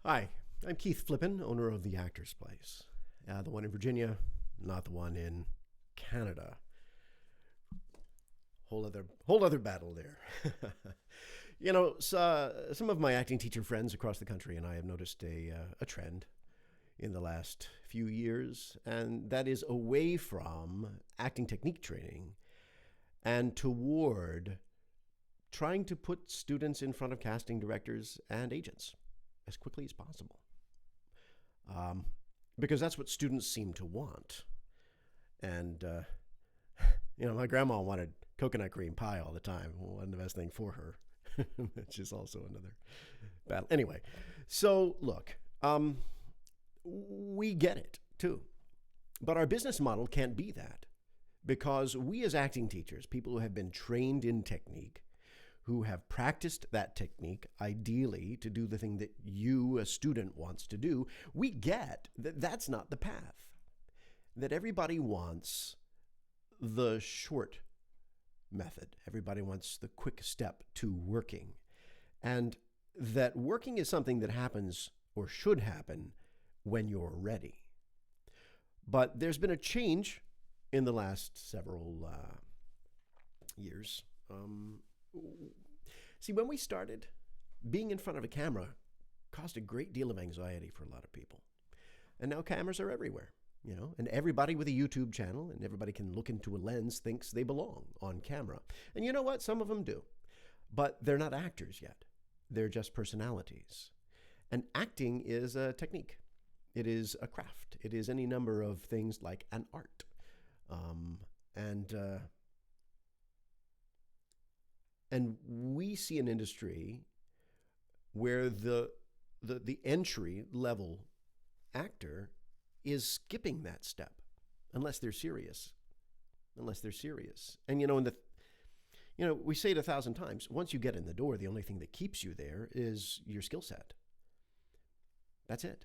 Hi, I'm Keith Flippin, owner of the Actors Place. The one in Virginia, not the one in Canada. Whole other battle there. Some of my acting teacher friends across the country and I have noticed a trend in the last few years, and that is away from acting technique training and toward trying to put students in front of casting directors and agents as quickly as possible. Um, because that's what students seem to want. And, my grandma wanted coconut cream pie all the time. Well, wasn't the best thing for her, which is also another battle. Anyway, so look, we get it too. But our business model can't be that because we, as acting teachers, people who have been trained in technique, who have practiced that technique, ideally to do the thing that you, a student, wants to do, we get that that's not the path. That everybody wants the short method. Everybody wants the quick step to working. And that working is something that happens or should happen when you're ready. But there's been a change in the last several years. See, when we started, being in front of a camera caused a great deal of anxiety for a lot of people. And now cameras are everywhere, and everybody with a YouTube channel and everybody can look into a lens thinks they belong on camera. And you know what? Some of them do. But they're not actors yet. They're just personalities. And acting is a technique. It is a craft. It is any number of things like an art. And we see an industry where the entry level actor is skipping that step unless they're serious. And we say it 1,000 times. Once you get in the door, the only thing that keeps you there is your skill set. That's it.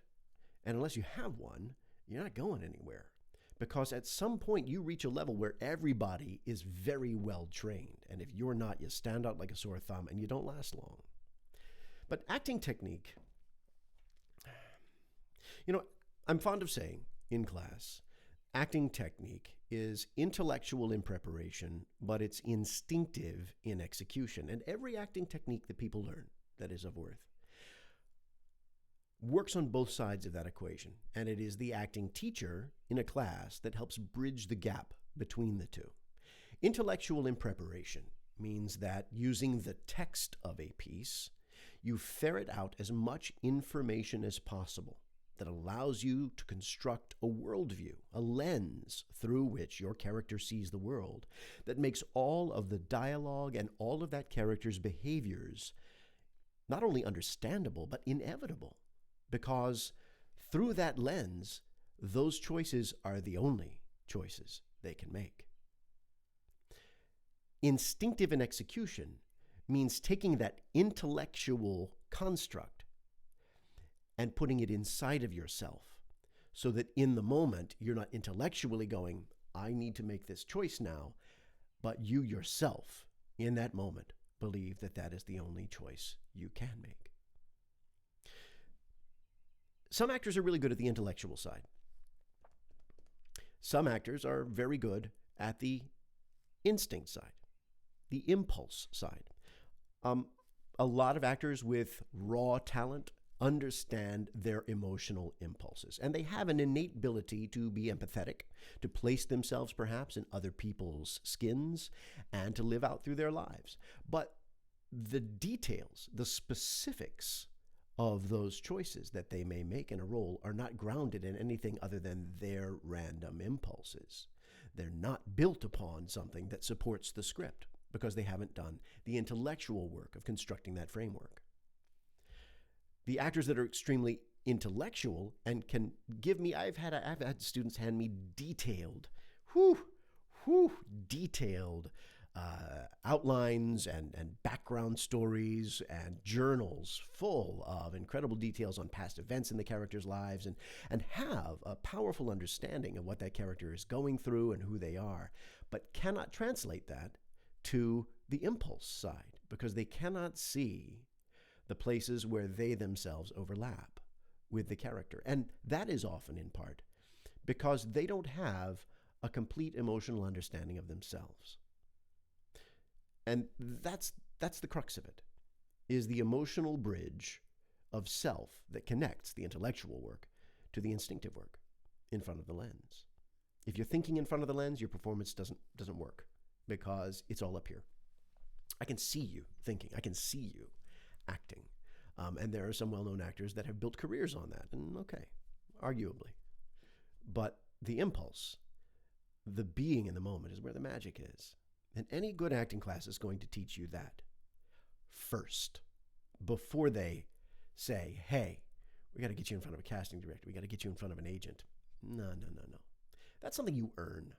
And unless you have one, you're not going anywhere. Because at some point you reach a level where everybody is very well trained. And if you're not, you stand out like a sore thumb and you don't last long. But acting technique, I'm fond of saying in class, acting technique is intellectual in preparation, but it's instinctive in execution. And every acting technique that people learn that is of worth works on both sides of that equation. And it is the acting teacher in a class that helps bridge the gap between the two. Intellectual in preparation means that using the text of a piece, you ferret out as much information as possible that allows you to construct a worldview, a lens through which your character sees the world, that makes all of the dialogue and all of that character's behaviors not only understandable, but inevitable. Because through that lens, those choices are the only choices they can make. Instinctive in execution means taking that intellectual construct and putting it inside of yourself so that in the moment, you're not intellectually going, I need to make this choice now, but you yourself, in that moment, believe that that is the only choice you can make. Some actors are really good at the intellectual side. Some actors are very good at the instinct side, the impulse side. A lot of actors with raw talent understand their emotional impulses, and they have an innate ability to be empathetic, to place themselves perhaps in other people's skins, and to live out through their lives. But the details, the specifics of those choices that they may make in a role are not grounded in anything other than their random impulses. They're not built upon something that supports the script because they haven't done the intellectual work of constructing that framework. The actors that are extremely intellectual and can give me, I've had students hand me detailed outlines and background stories and journals full of incredible details on past events in the characters' lives and have a powerful understanding of what that character is going through and who they are, but cannot translate that to the impulse side because they cannot see the places where they themselves overlap. with the character. And that is often in part because they don't have a complete emotional understanding of themselves. And that's the crux of it, is the emotional bridge of self that connects the intellectual work to the instinctive work in front of the lens. If you're thinking in front of the lens, your performance doesn't work because it's all up here. I can see you thinking. I can see you acting. And there are some well-known actors that have built careers on that. And okay, arguably. But the impulse, the being in the moment is where the magic is. And any good acting class is going to teach you that first, before they say, hey, we got to get you in front of a casting director. We got to get you in front of an agent. No. That's something you earn.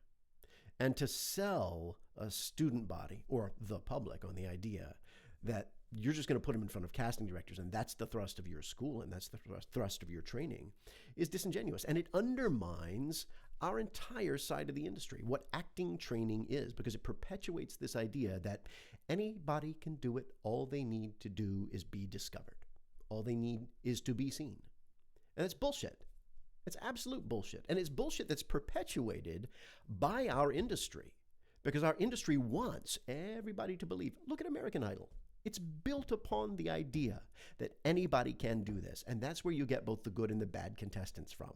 And to sell a student body or the public on the idea that you're just going to put them in front of casting directors and that's the thrust of your school and that's the thrust of your training is disingenuous. And it undermines our entire side of the industry, what acting training is, because it perpetuates this idea that anybody can do it. All they need to do is be discovered. All they need is to be seen. And it's bullshit. It's absolute bullshit. And it's bullshit that's perpetuated by our industry because our industry wants everybody to believe. Look at American Idol. It's built upon the idea that anybody can do this. And that's where you get both the good and the bad contestants from.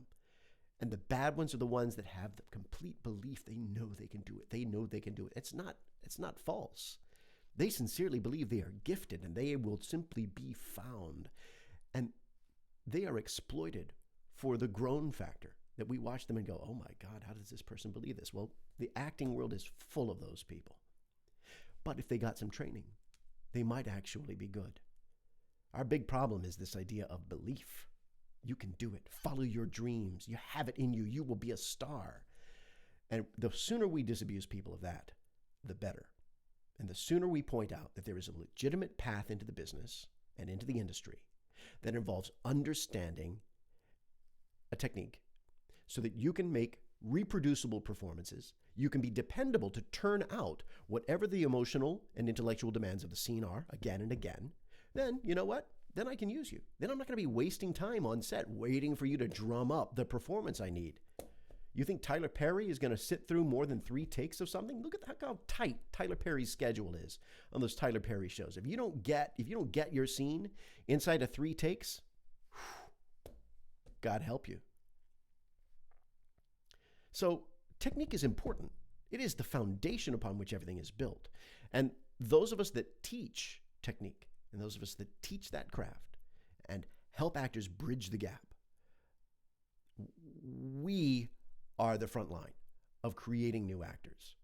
And the bad ones are the ones that have the complete belief they know they can do it. They know they can do it. It's not false. They sincerely believe they are gifted and they will simply be found. And they are exploited for the groan factor, that we watch them and go, oh my God, how does this person believe this? Well, the acting world is full of those people. But if they got some training, they might actually be good. Our big problem is this idea of belief. You can do it. Follow your dreams. You have it in you. You will be a star. And the sooner we disabuse people of that, the better. And the sooner we point out that there is a legitimate path into the business and into the industry that involves understanding a technique so that you can make reproducible performances, you can be dependable to turn out whatever the emotional and intellectual demands of the scene are again and again, then you know what? Then I can use you. Then I'm not going to be wasting time on set waiting for you to drum up the performance I need. You think Tyler Perry is going to sit through more than 3 takes of something? Look at how tight Tyler Perry's schedule is on those Tyler Perry shows. If you don't get your scene inside of 3 takes, God help you. So technique is important. It is the foundation upon which everything is built. And those of us that teach technique and those of us that teach that craft and help actors bridge the gap, we are the front line of creating new actors.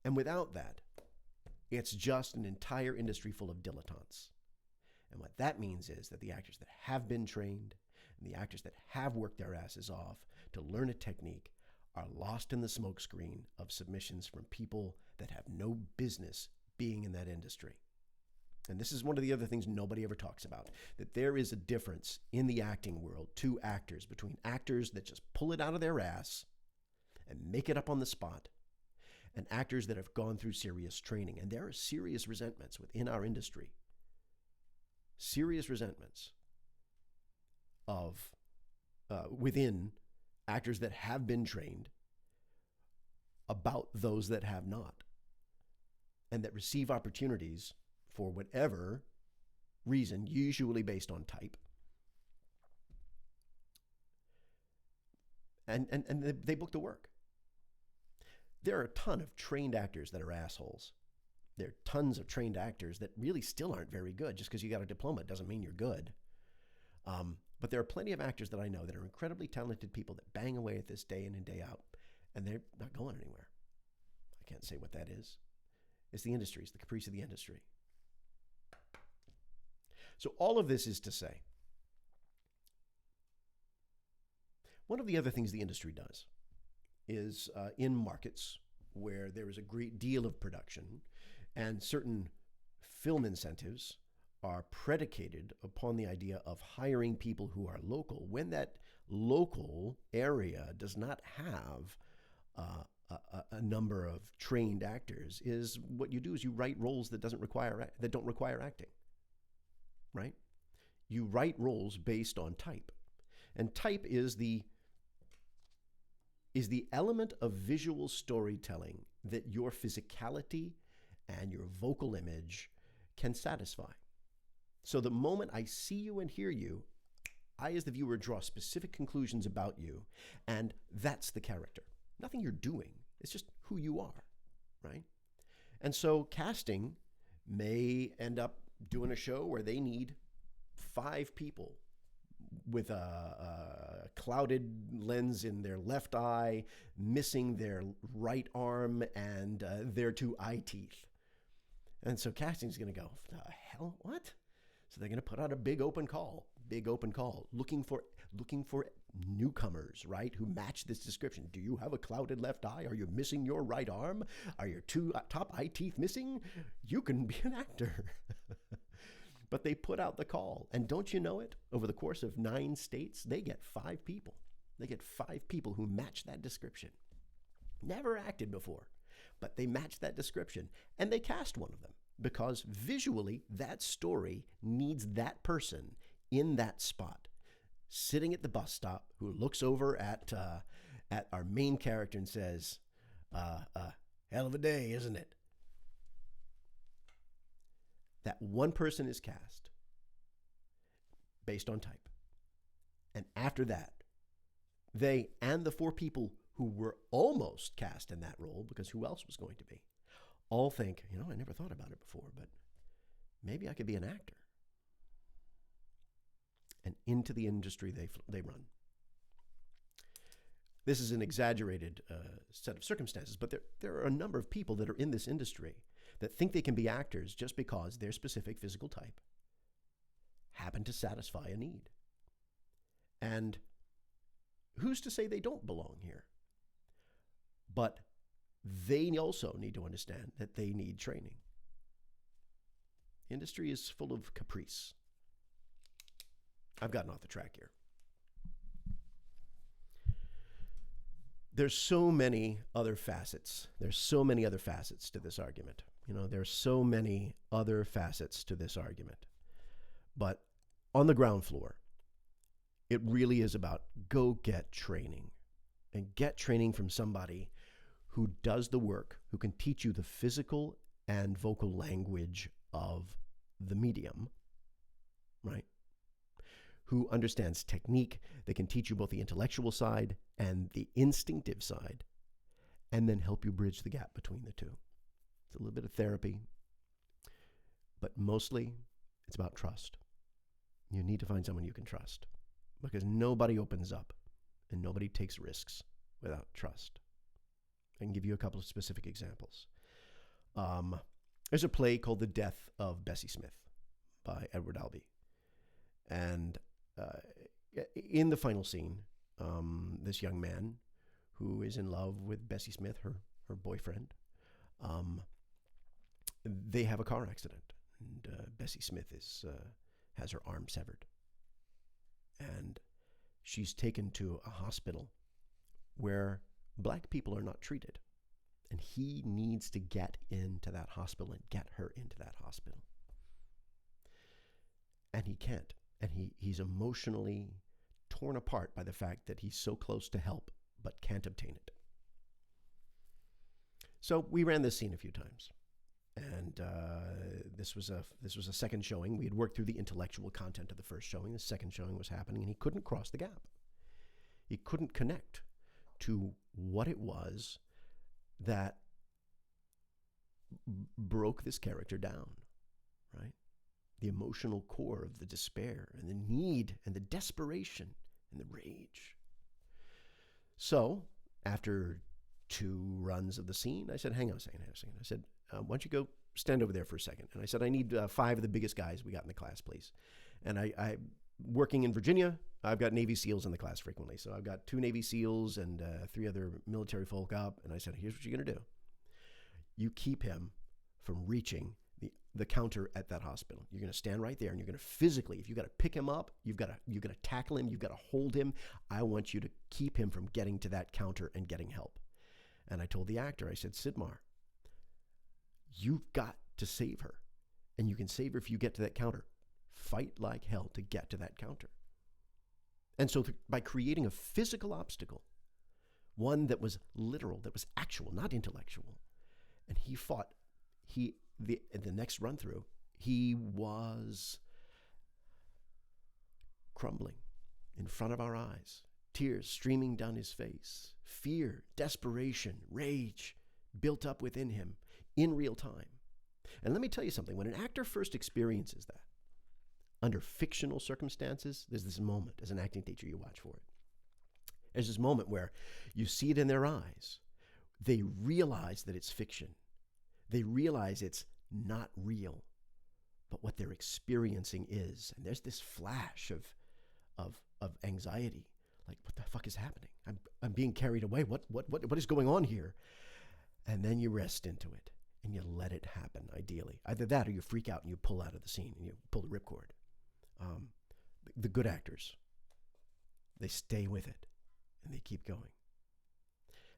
And without that, it's just an entire industry full of dilettantes. And what that means is that the actors that have been trained and the actors that have worked their asses off to learn a technique are lost in the smokescreen of submissions from people that have no business being in that industry. And this is one of the other things nobody ever talks about, that there is a difference in the acting world to actors, between actors that just pull it out of their ass and make it up on the spot, and actors that have gone through serious training. And there are serious resentments within our industry, serious resentments of within actors that have been trained about those that have not, and that receive opportunities for whatever reason, usually based on type. And they book the work. There are a ton of trained actors that are assholes. There are tons of trained actors that really still aren't very good. Just because you got a diploma doesn't mean you're good. But there are plenty of actors that I know that are incredibly talented people that bang away at this day in and day out, and they're not going anywhere. I can't say what that is. It's the industry. It's the caprice of the industry. So all of this is to say, one of the other things the industry does is in markets where there is a great deal of production and certain film incentives are predicated upon the idea of hiring people who are local, when that local area does not have a number of trained actors, is what you do is you write roles that don't require acting, right? you write roles based on type. And type is the element of visual storytelling that your physicality and your vocal image can satisfy. So the moment I see you and hear you, I, as the viewer, draw specific conclusions about you, and that's the character. Nothing you're doing. It's just who you are, right? And so casting may end up doing a show where they need 5 people with a clouded lens in their left eye, missing their right arm, and their 2 eye teeth. And so casting's going to go, the hell, what? So they're going to put out a big open call, looking for newcomers, right, who match this description. Do you have a clouded left eye? Are you missing your right arm? Are your 2 top eye teeth missing? You can be an actor. But they put out the call. And don't you know it? Over the course of 9 states, they get 5 people. They get 5 people who match that description. Never acted before, but they match that description. And they cast one of them because visually, that story needs that person in that spot, sitting at the bus stop, who looks over at our main character and says, hell of a day, isn't it? That one person is cast based on type. And after that, they and the 4 people who were almost cast in that role, because who else was going to be, all think, I never thought about it before, but maybe I could be an actor. And into the industry they run. This is an exaggerated set of circumstances, but there are a number of people that are in this industry that think they can be actors just because their specific physical type happen to satisfy a need. And who's to say they don't belong here? But they also need to understand that they need training. The industry is full of caprice. I've gotten off the track here. There's so many other facets. There's so many other facets to this argument. There's so many other facets to this argument. But on the ground floor, it really is about go get training. And get training from somebody who does the work, who can teach you the physical and vocal language of the medium, right? Who understands technique, that can teach you both the intellectual side and the instinctive side, and then help you bridge the gap between the two. It's a little bit of therapy, but mostly it's about trust. You need to find someone you can trust, because nobody opens up and nobody takes risks without trust. I can give you a couple of specific examples. There's a play called The Death of Bessie Smith by Edward Albee. And in the final scene, this young man who is in love with Bessie Smith, her boyfriend, they have a car accident, and Bessie Smith has her arm severed, and she's taken to a hospital where black people are not treated, and he needs to get into that hospital and get her into that hospital, and he can't, and he's emotionally torn apart by the fact that he's so close to help but can't obtain it. So we ran this scene a few times. And this was a second showing. We had worked through the intellectual content of the first showing. The second showing was happening, and he couldn't cross the gap. He couldn't connect to what it was that broke this character down, right? The emotional core of the despair and the need and the desperation and the rage. So after 2 runs of the scene, I said, hang on a second. I said, why don't you go stand over there for a second? And I said, I need 5 of the biggest guys we got in the class, please. And I working in Virginia, I've got Navy SEALs in the class frequently. So I've got 2 Navy SEALs and 3 other military folk up. And I said, here's what you're going to do. You keep him from reaching the counter at that hospital. You're going to stand right there, and you're going to physically, if you got to pick him up, you've got to tackle him, you've got to hold him. I want you to keep him from getting to that counter and getting help. And I told the actor, I said, Sidmar, you've got to save her. And you can save her if you get to that counter fight like hell to get to that counter. And so by creating a physical obstacle, one that was literal, that was actual, not intellectual, and he fought, the next run through, he was crumbling in front of our eyes, tears streaming down his face, fear, desperation, rage built up within him in real time. And let me tell you something, when an actor first experiences that, under fictional circumstances, there's this moment, as an acting teacher, you watch for it. There's this moment where you see it in their eyes. They realize that it's fiction. They realize it's not real, but what they're experiencing is. And there's this flash of anxiety. Like, what the fuck is happening? I'm being carried away. What is going on here? And then you rest into it and you let it happen, ideally. Either that or you freak out and you pull out of the scene and you pull the ripcord. The good actors, they stay with it and they keep going.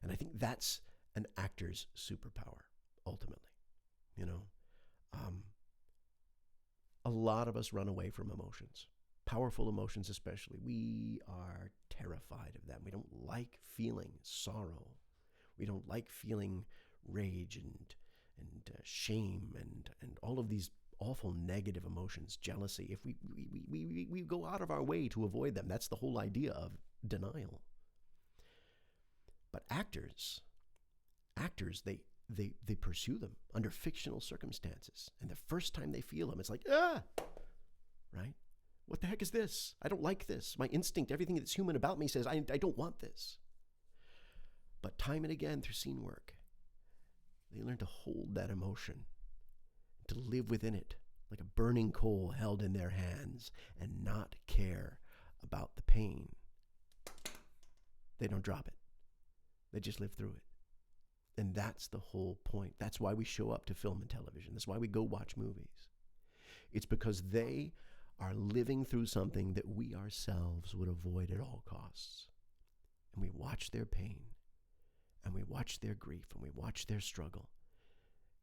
And I think that's an actor's superpower, ultimately. You know, a lot of us run away from emotions, powerful emotions especially. We are terrified of them. We don't like feeling sorrow. We don't like feeling rage and shame and all of these awful negative emotions, jealousy. If we go out of our way to avoid them, that's the whole idea of denial. But actors, they pursue them under fictional circumstances. And the first time they feel them, it's like, right? What the heck is this? I don't like this. My instinct, everything that's human about me says, I don't want this. But time and again through scene work, they learn to hold that emotion, to live within it like a burning coal held in their hands and not care about the pain. They don't drop it. They just live through it. And that's the whole point. That's why we show up to film and television. That's why we go watch movies. It's because they are living through something that we ourselves would avoid at all costs. And we watch their pain, and we watch their grief, and we watch their struggle,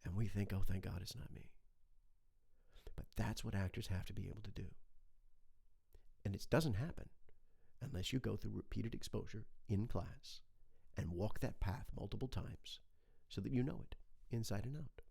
and we think, oh, thank God it's not me. But that's what actors have to be able to do. And it doesn't happen unless you go through repeated exposure in class and walk that path multiple times so that you know it inside and out.